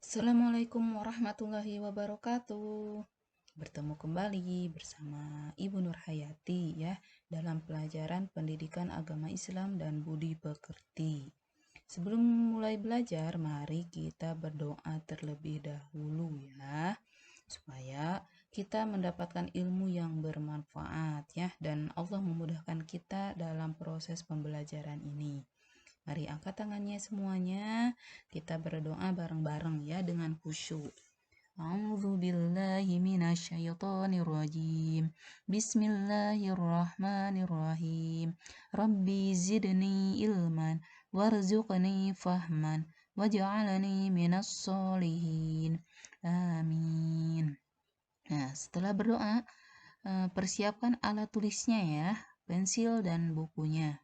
Assalamualaikum warahmatullahi wabarakatuh. Bertemu kembali bersama Ibu Nurhayati ya dalam pelajaran Pendidikan Agama Islam dan Budi Pekerti. Sebelum mulai belajar, mari kita berdoa terlebih dahulu ya, supaya kita mendapatkan ilmu yang bermanfaat ya dan Allah memudahkan kita dalam proses pembelajaran ini. Mari angkat tangannya semuanya. Kita berdoa bareng-bareng ya dengan khusyuk. A'udzu billahi minasyaitonir rajim. Bismillahirrahmanirrahim. Rabbi zidni ilman warzuqni fahman waj'alni minas sholihin. Amin. Nah, setelah berdoa, persiapkan alat tulisnya ya, pensil dan bukunya.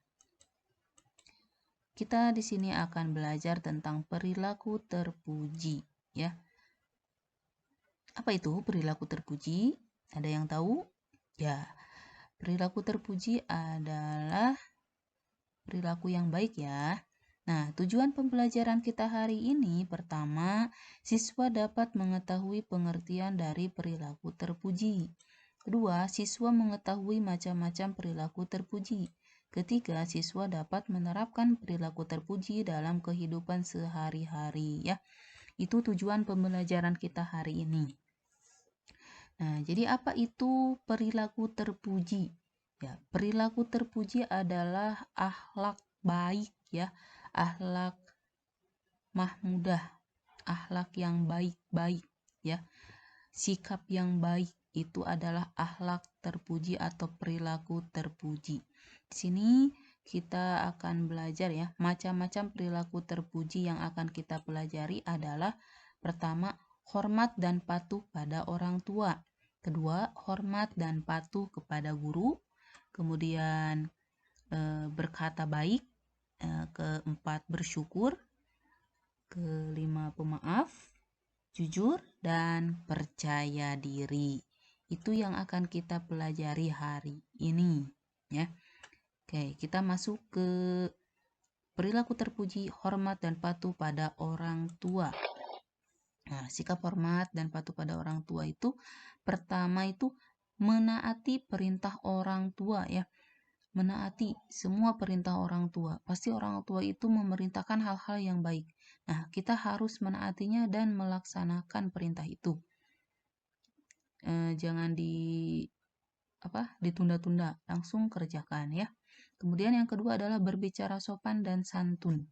Kita di sini akan belajar tentang perilaku terpuji, ya. Apa itu perilaku terpuji? Ada yang tahu? Ya, perilaku terpuji adalah perilaku yang baik ya. Nah, tujuan pembelajaran kita hari ini pertama, siswa dapat mengetahui pengertian dari perilaku terpuji. Kedua, siswa mengetahui macam-macam perilaku terpuji. Ketiga, siswa dapat menerapkan perilaku terpuji dalam kehidupan sehari-hari ya. Itu tujuan pembelajaran kita hari ini. Nah, jadi apa itu perilaku terpuji? Ya, perilaku terpuji adalah akhlak baik ya, akhlak mahmudah, akhlak yang baik-baik ya. Sikap yang baik itu adalah akhlak terpuji atau perilaku terpuji. Di sini kita akan belajar ya, macam-macam perilaku terpuji yang akan kita pelajari adalah pertama, hormat dan patuh pada orang tua. Kedua, hormat dan patuh kepada guru. Kemudian berkata baik. Keempat, bersyukur. Kelima, pemaaf, jujur, dan percaya diri. Itu yang akan kita pelajari hari ini ya. Oke, kita masuk ke perilaku terpuji, hormat dan patuh pada orang tua. Nah, sikap hormat dan patuh pada orang tua itu pertama itu menaati perintah orang tua ya. Menaati semua perintah orang tua. Pasti orang tua itu memerintahkan hal-hal yang baik. Nah, kita harus menaatinya dan melaksanakan perintah itu. Jangan ditunda-tunda, langsung kerjakan ya. Kemudian yang kedua adalah berbicara sopan dan santun.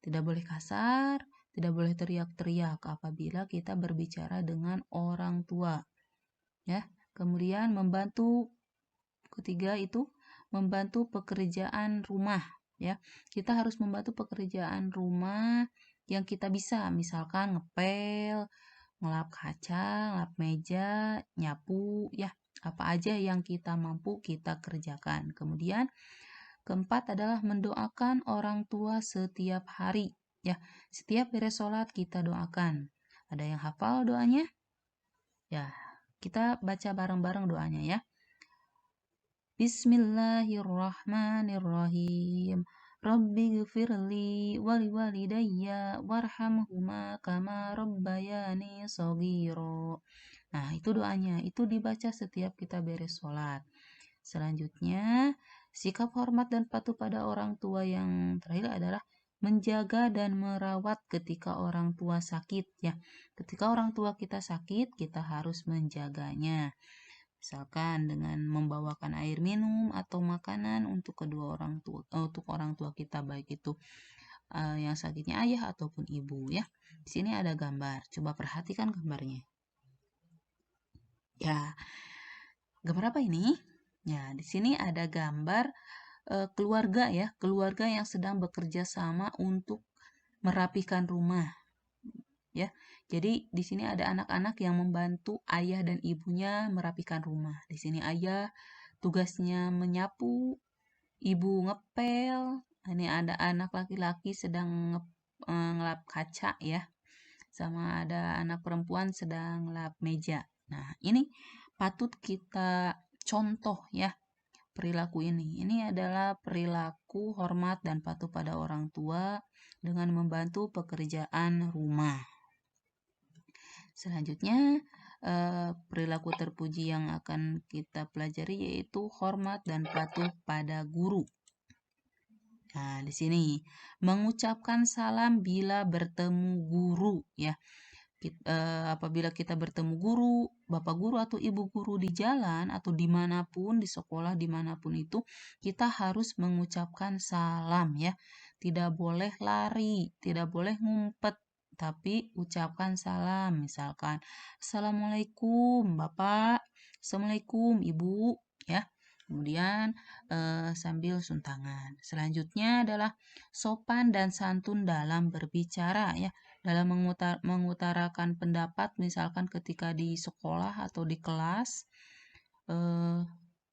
Tidak boleh kasar, tidak boleh teriak-teriak apabila kita berbicara dengan orang tua. Ya. Kemudian ketiga itu membantu pekerjaan rumah ya. Kita harus membantu pekerjaan rumah yang kita bisa, misalkan ngepel, ngelap kaca, ngelap meja, nyapu ya. Apa aja yang kita mampu kita kerjakan. Kemudian keempat adalah mendoakan orang tua setiap hari ya. Setiap beres sholat kita doakan. Ada yang hafal doanya? Ya, kita baca bareng-bareng doanya ya. Bismillahirrahmanirrahim. Rabbi gfirli wali walidayya warhamhuma kama rabbayani shogiro. Nah, itu doanya. Itu dibaca setiap kita beres sholat. Selanjutnya, sikap hormat dan patuh pada orang tua yang terakhir adalah menjaga dan merawat ketika orang tua sakit ya. Ketika orang tua kita sakit, kita harus menjaganya. Misalkan dengan membawakan air minum atau makanan untuk untuk orang tua kita, baik itu yang sakitnya ayah ataupun ibu ya. Di sini ada gambar. Coba perhatikan gambarnya. Ya. Gambar apa ini? Ya, di sini ada gambar keluarga ya, keluarga yang sedang bekerja sama untuk merapikan rumah. Ya. Jadi di sini ada anak-anak yang membantu ayah dan ibunya merapikan rumah. Di sini ayah tugasnya menyapu, ibu ngepel. Ini ada anak laki-laki sedang ngelap kaca ya. Sama ada anak perempuan sedang ngelap meja. Nah, ini patut kita contoh ya perilaku ini. Ini adalah perilaku hormat dan patuh pada orang tua dengan membantu pekerjaan rumah. Selanjutnya, perilaku terpuji yang akan kita pelajari yaitu hormat dan patuh pada guru. Nah, di sini mengucapkan salam bila bertemu guru ya. Apabila kita bertemu guru, bapak guru atau ibu guru di jalan atau dimanapun, di sekolah dimanapun itu, kita harus mengucapkan salam ya. Tidak boleh lari, tidak boleh ngumpet, tapi ucapkan salam. Misalkan, Assalamualaikum Bapak, Assalamualaikum Ibu ya. Kemudian sambil suntangan. Selanjutnya adalah sopan dan santun dalam berbicara ya. Dalam mengutarakan pendapat, misalkan ketika di sekolah atau di kelas,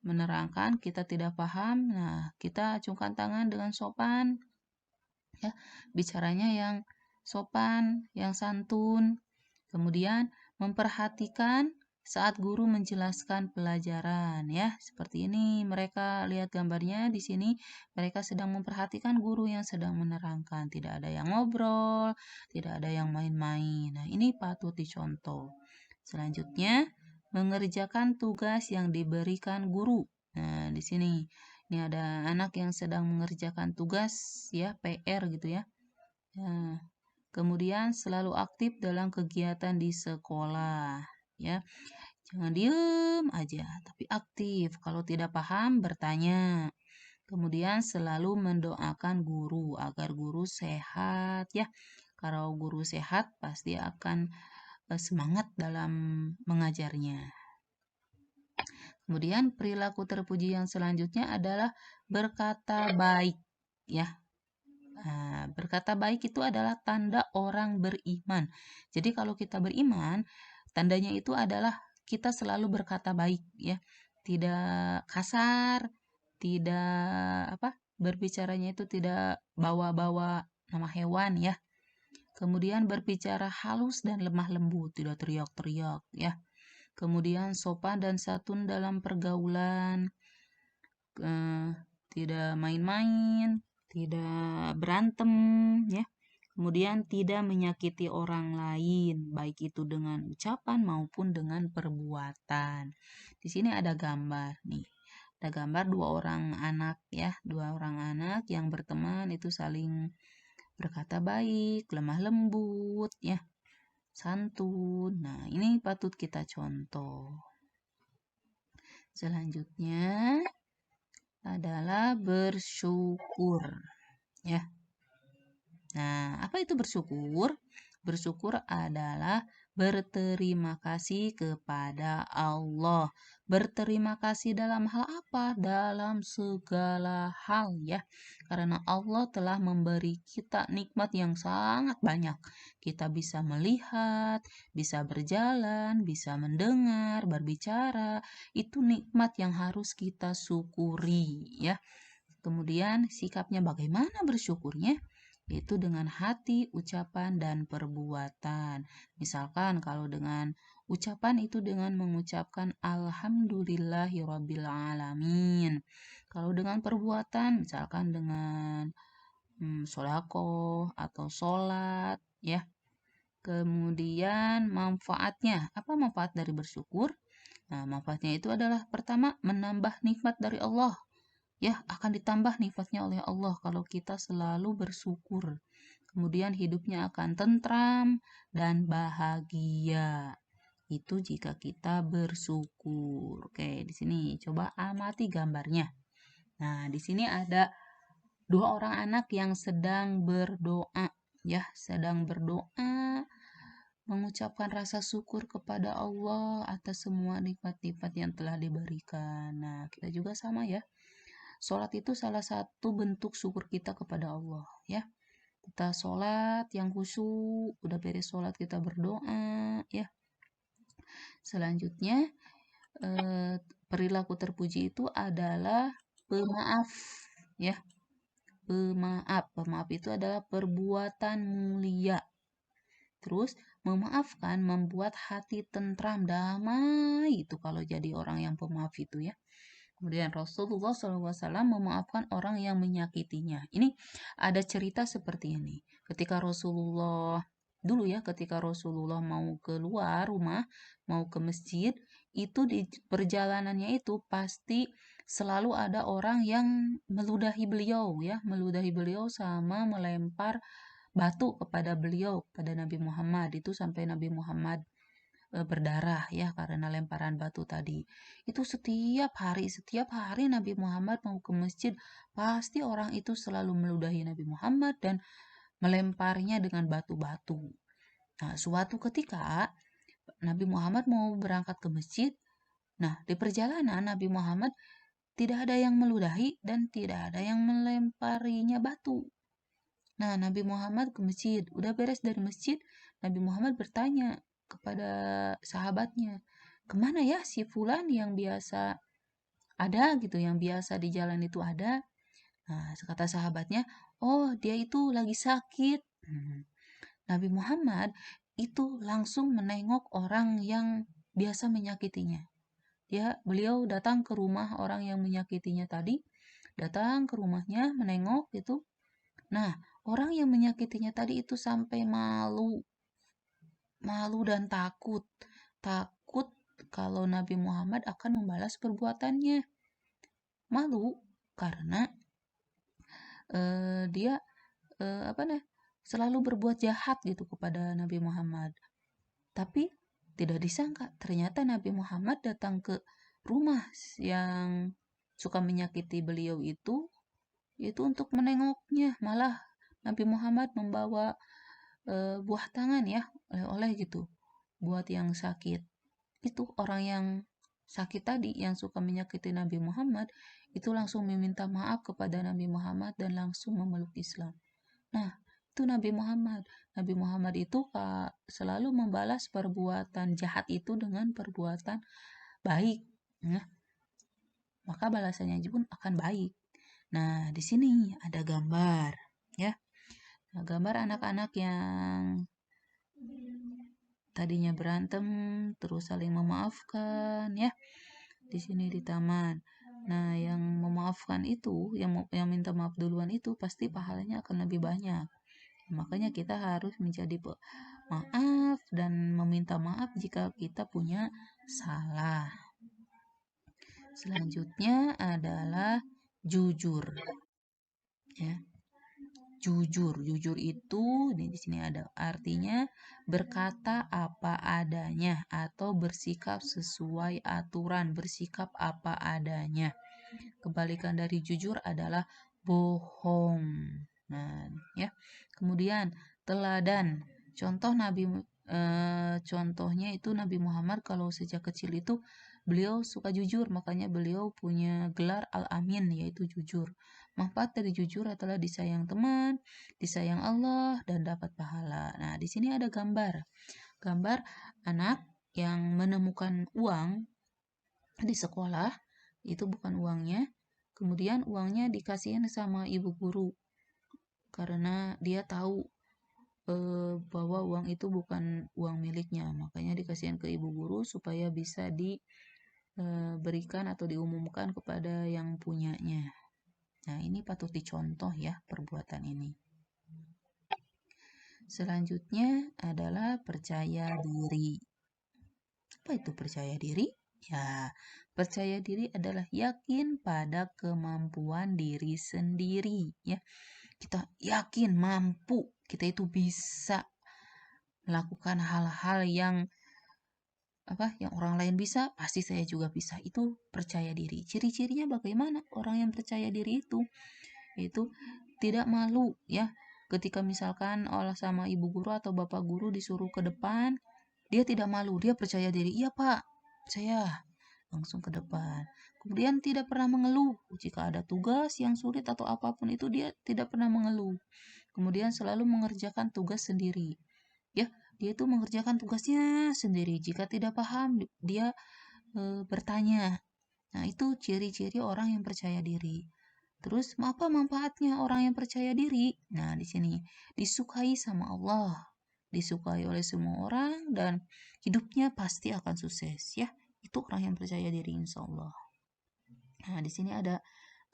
menerangkan kita tidak paham, nah kita acungkan tangan dengan sopan, ya, bicaranya yang sopan, yang santun. Kemudian memperhatikan saat guru menjelaskan pelajaran ya. Seperti ini mereka lihat gambarnya di sini, mereka sedang memperhatikan guru yang sedang menerangkan. Tidak ada yang ngobrol, tidak ada yang main-main. Nah, ini patut dicontoh. Selanjutnya, mengerjakan tugas yang diberikan guru. Nah, di sini ini ada anak yang sedang mengerjakan tugas ya, PR gitu ya. Nah, kemudian selalu aktif dalam kegiatan di sekolah, ya. Jangan diem aja, tapi aktif. Kalau tidak paham, bertanya. Kemudian selalu mendoakan guru agar guru sehat, ya. Kalau guru sehat, pasti akan semangat dalam mengajarnya. Kemudian perilaku terpuji yang selanjutnya adalah berkata baik, ya. Nah, berkata baik itu adalah tanda orang beriman. Jadi kalau kita beriman, tandanya itu adalah kita selalu berkata baik ya. Tidak kasar, tidak berbicaranya itu tidak bawa-bawa nama hewan ya. Kemudian berbicara halus dan lemah lembut, tidak teriak-teriak ya. Kemudian sopan dan santun dalam pergaulan, tidak main-main, tidak berantem ya. Kemudian tidak menyakiti orang lain, baik itu dengan ucapan maupun dengan perbuatan. Di sini ada gambar nih. Ada gambar dua orang anak ya, dua orang anak yang berteman itu saling berkata baik, lemah lembut ya, santun. Nah, ini patut kita contoh. Selanjutnya adalah bersyukur ya. Nah, apa itu bersyukur? Bersyukur adalah berterima kasih kepada Allah. Berterima kasih dalam hal apa? Dalam segala hal ya. Karena Allah telah memberi kita nikmat yang sangat banyak. Kita bisa melihat, bisa berjalan, bisa mendengar, berbicara. Itu nikmat yang harus kita syukuri ya. Kemudian sikapnya bagaimana bersyukurnya? Yaitu dengan hati, ucapan, dan perbuatan. Misalkan kalau dengan ucapan itu dengan mengucapkan Alhamdulillahirrabbilalamin. Kalau dengan perbuatan, misalkan dengan sodako atau sholat, ya. Kemudian manfaatnya, apa manfaat dari bersyukur? Nah, manfaatnya itu adalah pertama, menambah nikmat dari Allah. Ya, akan ditambah nikmatnya oleh Allah kalau kita selalu bersyukur. Kemudian hidupnya akan tentram dan bahagia. Itu jika kita bersyukur. Oke, di sini coba amati gambarnya. Nah, di sini ada dua orang anak yang sedang berdoa, ya, sedang berdoa mengucapkan rasa syukur kepada Allah atas semua nikmat-nikmat yang telah diberikan. Nah, kita juga sama ya. Sholat itu salah satu bentuk syukur kita kepada Allah ya. Kita sholat yang khusyuk, udah beres sholat kita berdoa ya. Selanjutnya perilaku terpuji itu adalah pemaaf ya. Pemaaf itu adalah perbuatan mulia. Terus memaafkan membuat hati tentram, damai itu kalau jadi orang yang pemaaf itu ya. Kemudian Rasulullah SAW memaafkan orang yang menyakitinya. Ini ada cerita seperti ini. Ketika Rasulullah dulu ya, ketika Rasulullah mau keluar rumah, mau ke masjid, itu di perjalanannya itu pasti selalu ada orang yang meludahi beliau ya, meludahi beliau sama melempar batu kepada beliau, pada Nabi Muhammad itu sampai Nabi Muhammad berdarah ya karena lemparan batu tadi. Itu setiap hari Nabi Muhammad mau ke masjid, pasti orang itu selalu meludahi Nabi Muhammad dan melemparnya dengan batu-batu. Nah, suatu ketika Nabi Muhammad mau berangkat ke masjid. Nah, di perjalanan Nabi Muhammad tidak ada yang meludahi dan tidak ada yang melemparinya batu. Nah, Nabi Muhammad ke masjid. Udah beres dari masjid, Nabi Muhammad bertanya kepada sahabatnya, kemana ya si Fulan yang biasa ada gitu, yang biasa di jalan itu ada? Nah, kata sahabatnya, oh dia itu lagi sakit. Nabi Muhammad itu langsung menengok orang yang biasa menyakitinya. Beliau datang ke rumah orang yang menyakitinya tadi, datang ke rumahnya menengok itu. Nah, orang yang menyakitinya tadi itu sampai malu dan takut. Takut kalau Nabi Muhammad akan membalas perbuatannya. Malu karena dia selalu berbuat jahat gitu kepada Nabi Muhammad. Tapi tidak disangka ternyata Nabi Muhammad datang ke rumah yang suka menyakiti beliau itu untuk menengoknya. Malah Nabi Muhammad membawa buah tangan ya, oleh-oleh gitu buat yang sakit. Itu orang yang sakit tadi yang suka menyakiti Nabi Muhammad itu langsung meminta maaf kepada Nabi Muhammad dan langsung memeluk Islam. Nah, itu Nabi Muhammad. Nabi Muhammad itu selalu membalas perbuatan jahat itu dengan perbuatan baik. Nah, maka balasannya pun akan baik. Nah, di sini ada gambar ya. Nah, gambar anak-anak yang tadinya berantem terus saling memaafkan ya. Di sini di taman. Nah, yang memaafkan itu, yang minta maaf duluan itu pasti pahalanya akan lebih banyak. Makanya kita harus menjadi maaf dan meminta maaf jika kita punya salah. Selanjutnya adalah jujur. Ya. Jujur itu di sini ada artinya berkata apa adanya atau bersikap sesuai aturan, bersikap apa adanya. Kebalikan dari jujur adalah bohong. Nah, ya. Kemudian teladan. Contohnya itu Nabi Muhammad kalau sejak kecil itu beliau suka jujur, makanya beliau punya gelar Al-Amin yaitu jujur. Manfaat dari jujur adalah disayang teman, disayang Allah dan dapat pahala. Nah, di sini ada gambar anak yang menemukan uang di sekolah, itu bukan uangnya. Kemudian uangnya dikasihin sama ibu guru karena dia tahu bahwa uang itu bukan uang miliknya, makanya dikasihin ke ibu guru supaya bisa diberikan atau diumumkan kepada yang punyanya. Nah, ini patut dicontoh ya perbuatan ini. Selanjutnya adalah percaya diri. Apa itu percaya diri? Ya, percaya diri adalah yakin pada kemampuan diri sendiri ya. Kita yakin mampu, kita itu bisa melakukan hal-hal yang orang lain bisa, pasti saya juga bisa. Itu percaya diri. Ciri-cirinya bagaimana orang yang percaya diri itu? Itu tidak malu ya. Ketika misalkan sama ibu guru atau bapak guru disuruh ke depan, dia tidak malu, dia percaya diri. Iya Pak, saya langsung ke depan. Kemudian tidak pernah mengeluh. Jika ada tugas yang sulit atau apapun itu dia tidak pernah mengeluh. Kemudian selalu mengerjakan tugas sendiri. Ya, dia itu mengerjakan tugasnya sendiri. Jika tidak paham, dia bertanya. Nah, itu ciri-ciri orang yang percaya diri. Terus, apa manfaatnya orang yang percaya diri? Nah, di sini disukai sama Allah, disukai oleh semua orang, dan hidupnya pasti akan sukses ya. Itu orang yang percaya diri insya Allah. Nah, di sini ada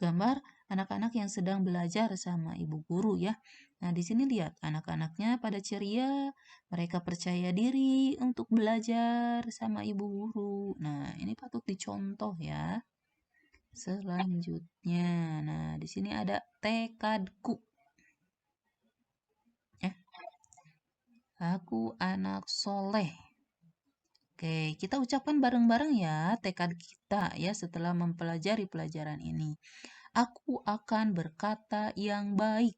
gambar anak-anak yang sedang belajar sama ibu guru ya. Nah, di sini lihat anak-anaknya pada ceria, mereka percaya diri untuk belajar sama ibu guru. Nah, ini patut dicontoh ya. Selanjutnya, nah di sini ada tekadku. Ya, aku anak soleh. Oke, kita ucapkan bareng-bareng ya tekad kita ya setelah mempelajari pelajaran ini. Aku akan berkata yang baik.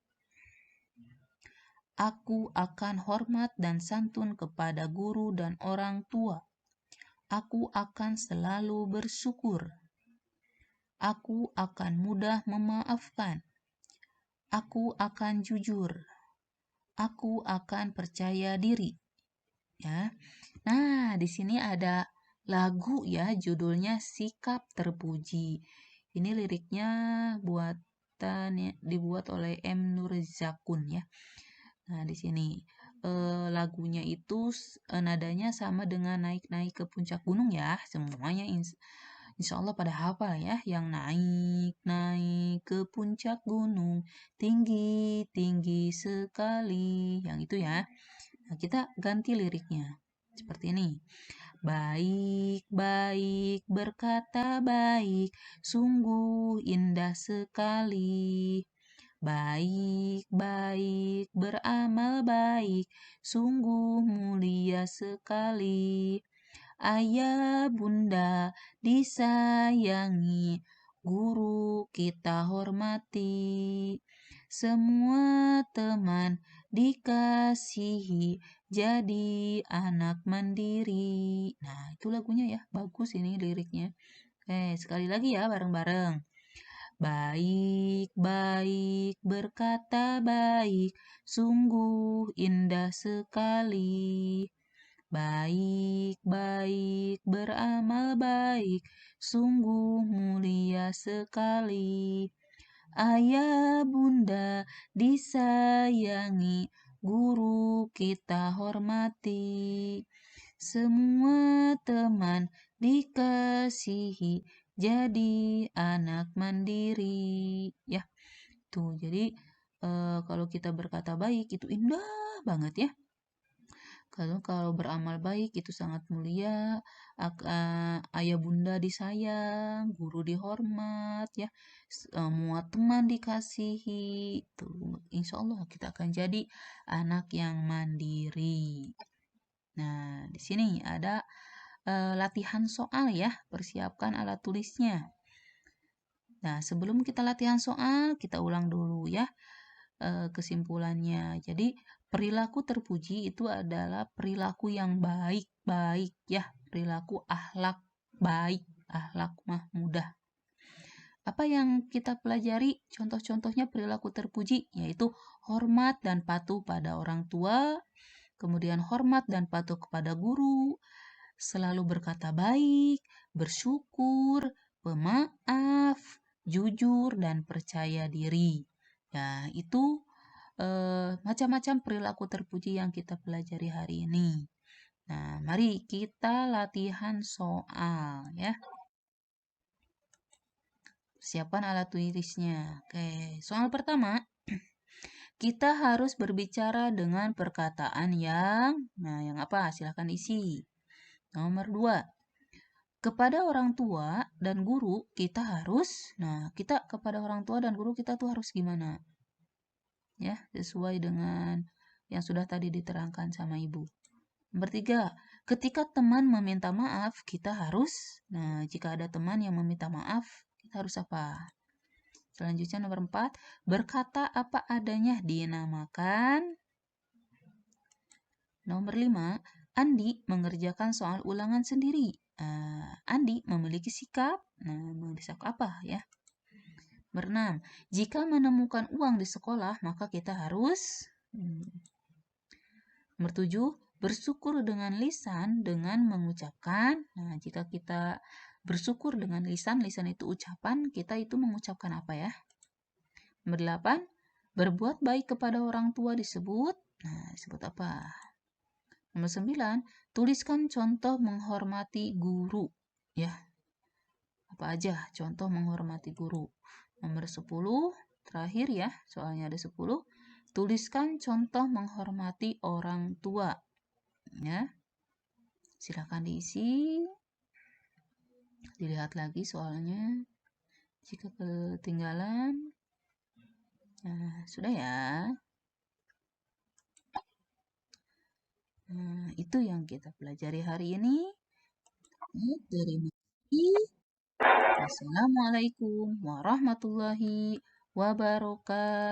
Aku akan hormat dan santun kepada guru dan orang tua. Aku akan selalu bersyukur. Aku akan mudah memaafkan. Aku akan jujur. Aku akan percaya diri. Ya. Nah, di sini ada lagu ya, judulnya Sikap Terpuji. Ini liriknya dibuat oleh M. Nurzakun ya. Nah, di sini lagunya itu nadanya sama dengan naik-naik ke puncak gunung ya. Semuanya insya Allah pada hafal ya. Yang naik-naik ke puncak gunung, tinggi-tinggi sekali. Yang itu ya. Nah, kita ganti liriknya. Seperti ini. Baik, baik, berkata baik, sungguh indah sekali. Baik, baik, beramal baik, sungguh mulia sekali. Ayah bunda disayangi, guru kita hormati. Semua teman dikasihi, jadi anak mandiri. Nah, itu lagunya ya, bagus ini liriknya. Oke, sekali lagi ya bareng-bareng. Baik, baik, berkata baik, sungguh indah sekali. Baik, baik, beramal baik, sungguh mulia sekali. Ayah bunda disayangi, guru kita hormati. Semua teman dikasihi, jadi anak mandiri. Ya, tuh. Jadi kalau kita berkata baik itu indah banget ya. Kalau beramal baik itu sangat mulia, ayah bunda disayang, guru dihormat, ya, semua teman dikasihi. Tuh, insya Allah kita akan jadi anak yang mandiri. Nah, di sini ada latihan soal ya, persiapkan alat tulisnya. Nah, sebelum kita latihan soal, kita ulang dulu ya kesimpulannya. Jadi, perilaku terpuji itu adalah perilaku yang baik-baik ya, perilaku akhlak baik, akhlak mahmudah. Apa yang kita pelajari? Contoh-contohnya perilaku terpuji yaitu hormat dan patuh pada orang tua, kemudian hormat dan patuh kepada guru, selalu berkata baik, bersyukur, pemaaf, jujur, dan percaya diri. Ya, itu macam-macam perilaku terpuji yang kita pelajari hari ini. Nah, mari kita latihan soal ya. Siapkan alat tulisnya. Oke, soal pertama. Kita harus berbicara dengan perkataan yang apa? Silahkan isi. Nomor 2. Kepada orang tua dan guru kita kepada orang tua dan guru kita tuh harus gimana? Ya, sesuai dengan yang sudah tadi diterangkan sama ibu. Nomor 3, ketika teman meminta maaf, jika ada teman yang meminta maaf, kita harus apa? Selanjutnya nomor 4, berkata apa adanya dinamakan. Nomor 5, Andi mengerjakan soal ulangan sendiri. Andi memiliki sikap, memiliki sikap apa ya? Nomor 6, jika menemukan uang di sekolah, maka kita harus. Nomor 7, bersyukur dengan lisan dengan mengucapkan. Nah, jika kita bersyukur dengan lisan itu ucapan, kita itu mengucapkan apa ya? Nomor 8, berbuat baik kepada orang tua disebut. Nah, disebut apa? Nomor 9, tuliskan contoh menghormati guru. Ya, apa aja contoh menghormati guru. Nomor 10, terakhir ya, soalnya ada 10. Tuliskan contoh menghormati orang tua. Ya. Silakan diisi. Dilihat lagi soalnya. Jika ketinggalan. Nah, sudah ya. Nah, itu yang kita pelajari hari ini. Terima kasih. Wassalamualaikum warahmatullahi wabarakatuh.